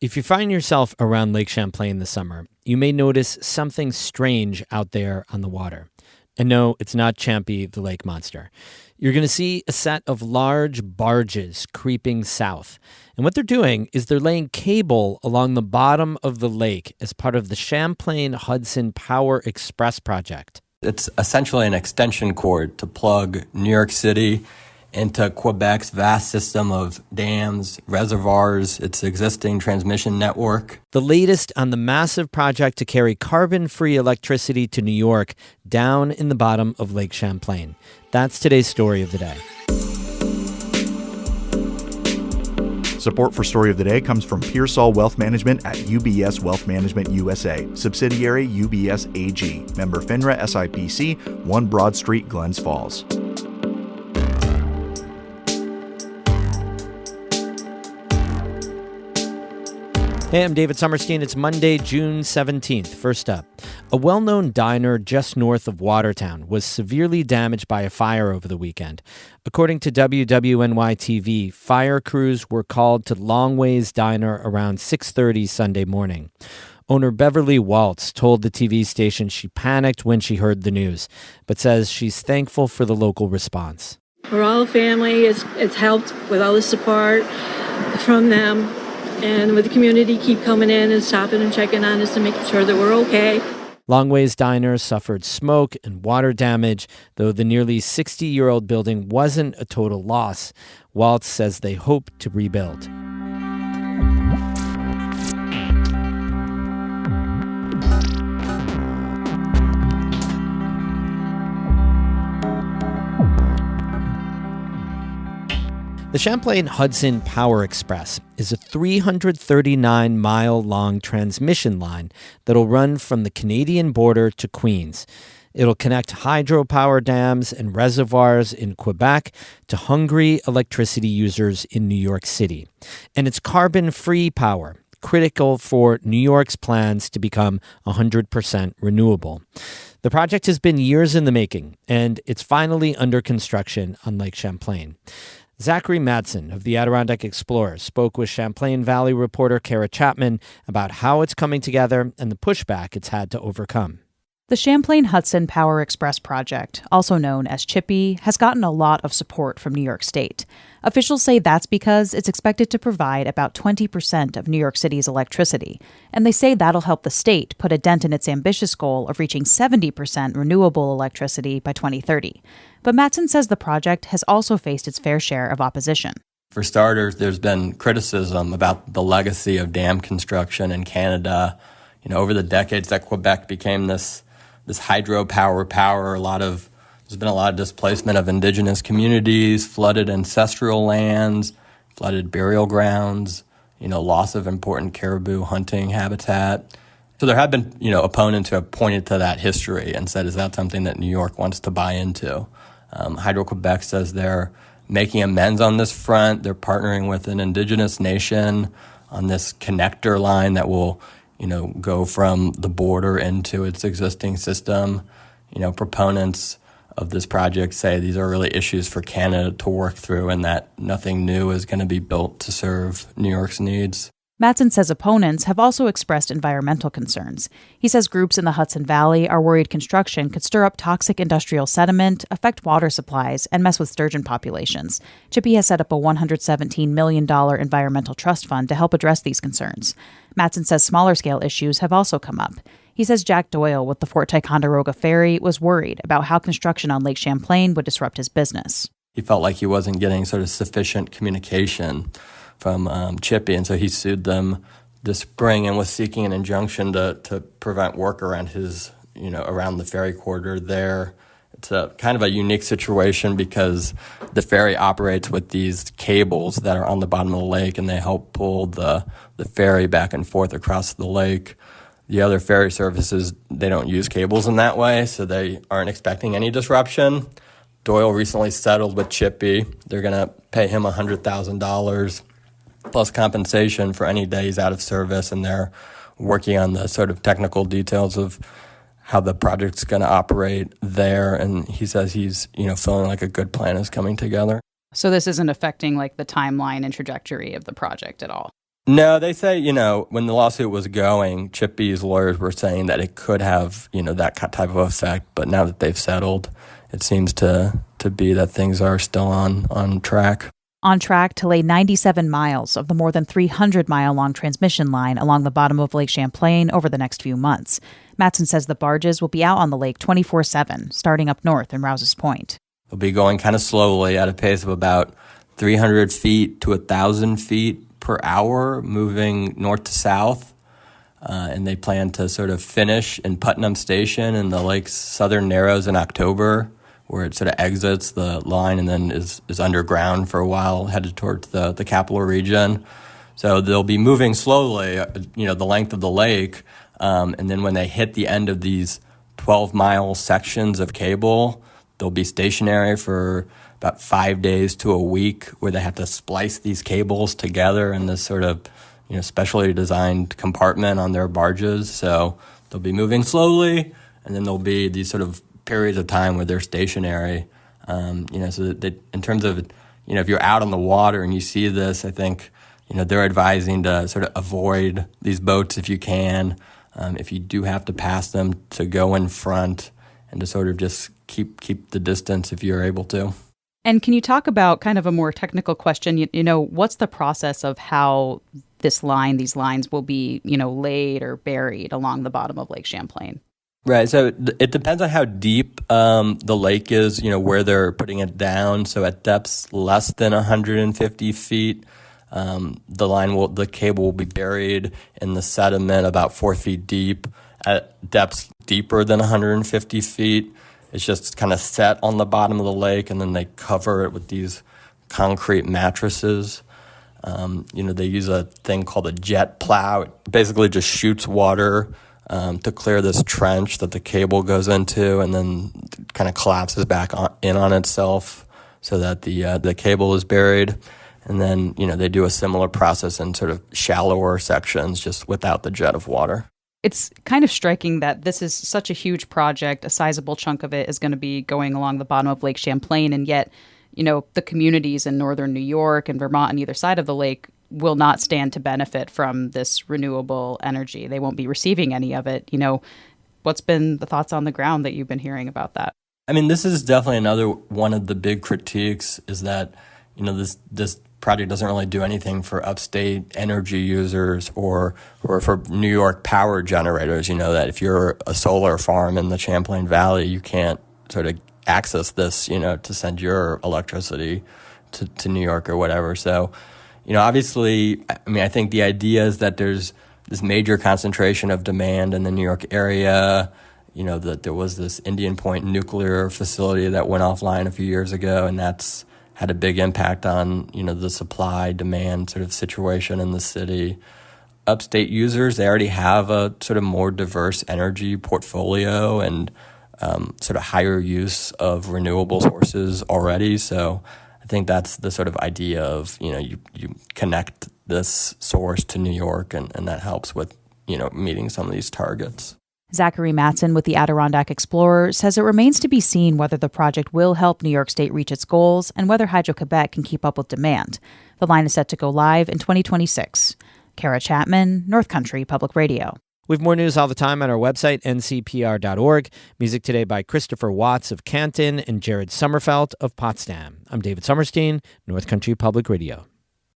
If you find yourself around Lake Champlain this summer, you may notice something strange out there on the water. And no, it's not Champy, the lake monster. You're going to see a set of large barges creeping south. And what they're doing is they're laying cable along the bottom of the lake as part of the Champlain Hudson Power Express project. It's essentially an extension cord to plug New York City into Quebec's vast system of dams, reservoirs, its existing transmission network. The latest on the massive project to carry carbon-free electricity to New York down in the bottom of Lake Champlain. That's today's story of the day. Support for Story of the Day comes from Pearsall Wealth Management at UBS Wealth Management USA, subsidiary UBS AG, member FINRA SIPC, 1 Broad Street, Glens Falls. Hey, I'm David Sommerstein. It's Monday, June 17th. First up, a well-known diner just north of Watertown was severely damaged by a fire over the weekend. According to WWNY-TV, fire crews were called to Longway's diner around 6:30 Sunday morning. Owner Beverly Waltz told the TV station she panicked when she heard the news, but says she's thankful for the local response. We're all family. It's helped with all the support from them. And with the community keep coming in and stopping and checking on us and making sure that we're okay. Longway's diner suffered smoke and water damage, though the nearly 60-year-old building wasn't a total loss. Waltz says they hope to rebuild. The Champlain Hudson Power Express is a 339-mile-long transmission line that'll run from the Canadian border to Queens. It'll connect hydropower dams and reservoirs in Quebec to hungry electricity users in New York City. And it's carbon-free power, critical for New York's plans to become 100% renewable. The project has been years in the making, and it's finally under construction on Lake Champlain. Zachary Madsen of the Adirondack Explorer spoke with Champlain Valley reporter Kara Chapman about how it's coming together and the pushback it's had to overcome. The Champlain Hudson Power Express project, also known as CHIPPY, has gotten a lot of support from New York State. Officials say that's because it's expected to provide about 20% of New York City's electricity, and they say that'll help the state put a dent in its ambitious goal of reaching 70% renewable electricity by 2030. But Madsen says the project has also faced its fair share of opposition. For starters, there's been criticism about the legacy of dam construction in Canada. Over the decades that Quebec became this hydropower power, there's been a lot of displacement of indigenous communities, flooded ancestral lands, flooded burial grounds, loss of important caribou hunting habitat. So there have been, opponents who have pointed to that history and said, is that something that New York wants to buy into? Hydro-Quebec says they're making amends on this front. They're partnering with an indigenous nation on this connector line that will, go from the border into its existing system. Proponents of this project say these are really issues for Canada to work through and that nothing new is going to be built to serve New York's needs. Madsen says opponents have also expressed environmental concerns. He says groups in the Hudson Valley are worried construction could stir up toxic industrial sediment, affect water supplies, and mess with sturgeon populations. CHIPPY has set up a $117 million environmental trust fund to help address these concerns. Madsen says smaller-scale issues have also come up. He says Jack Doyle with the Fort Ticonderoga Ferry was worried about how construction on Lake Champlain would disrupt his business. He felt like he wasn't getting sort of sufficient communication from CHIPPY, and so he sued them this spring and was seeking an injunction to prevent work around around the ferry corridor there. It's a kind of a unique situation because the ferry operates with these cables that are on the bottom of the lake, and they help pull the ferry back and forth across the lake. The other ferry services, they don't use cables in that way, so they aren't expecting any disruption. Doyle recently settled with CHIPPY. They're going to pay him $100,000 plus compensation for any days out of service, and they're working on the sort of technical details of how the project's going to operate there. And he says he's, feeling like a good plan is coming together. So this isn't affecting the timeline and trajectory of the project at all? No, they say, when the lawsuit was going, Chippy's lawyers were saying that it could have, that type of effect. But now that they've settled, it seems to be that things are still on track. On track to lay 97 miles of the more than 300-mile-long transmission line along the bottom of Lake Champlain over the next few months. Matson says the barges will be out on the lake 24/7, starting up north in Rouse's Point. They'll be going kind of slowly at a pace of about 300 feet to 1,000 feet per hour, moving north to south. And they plan to sort of finish in Putnam Station in the lake's southern narrows in October, where it sort of exits the line and then is underground for a while, headed towards the capital region. So they'll be moving slowly, the length of the lake. And then when they hit the end of these 12-mile sections of cable, they'll be stationary for about 5 days to a week, where they have to splice these cables together in this sort of specially designed compartment on their barges. So they'll be moving slowly, and then there'll be these sort of periods of time where they're stationary. So that in terms of, if you're out on the water and you see this, I think, they're advising to sort of avoid these boats if you can. If you do have to pass them, to go in front and to sort of just keep the distance if you're able to. And can you talk about kind of a more technical question? What's the process of how these lines will be, laid or buried along the bottom of Lake Champlain? Right. So it depends on how deep the lake is, where they're putting it down. So at depths less than 150 feet, the cable will be buried in the sediment about 4 feet deep. At depths deeper than 150 feet, it's just kind of set on the bottom of the lake, and then they cover it with these concrete mattresses. They use a thing called a jet plow. It basically just shoots water to clear this trench that the cable goes into, and then kind of collapses back in on itself so that the cable is buried. And then, they do a similar process in sort of shallower sections, just without the jet of water. It's kind of striking that this is such a huge project. A sizable chunk of it is going to be going along the bottom of Lake Champlain, and yet, the communities in northern New York and Vermont on either side of the lake will not stand to benefit from this renewable energy. They won't be receiving any of it. What's been the thoughts on the ground that you've been hearing about that? I mean, this is definitely another one of the big critiques, is that, this project doesn't really do anything for upstate energy users or for New York power generators. That if you're a solar farm in the Champlain Valley, you can't sort of access this, to send your electricity to New York or whatever. So, obviously, I think the idea is that there's this major concentration of demand in the New York area, that there was this Indian Point nuclear facility that went offline a few years ago, and that's had a big impact on, the supply-demand sort of situation in the city. Upstate users, they already have a sort of more diverse energy portfolio and sort of higher use of renewable sources already. So I think that's the sort of idea of, you connect this source to New York, and that helps with, meeting some of these targets. Zachary Matson with the Adirondack Explorer says it remains to be seen whether the project will help New York State reach its goals and whether Hydro-Quebec can keep up with demand. The line is set to go live in 2026. Kara Chapman, North Country Public Radio. We have more news all the time on our website, ncpr.org. Music today by Christopher Watts of Canton and Jared Sommerfeld of Potsdam. I'm David Sommerstein, North Country Public Radio.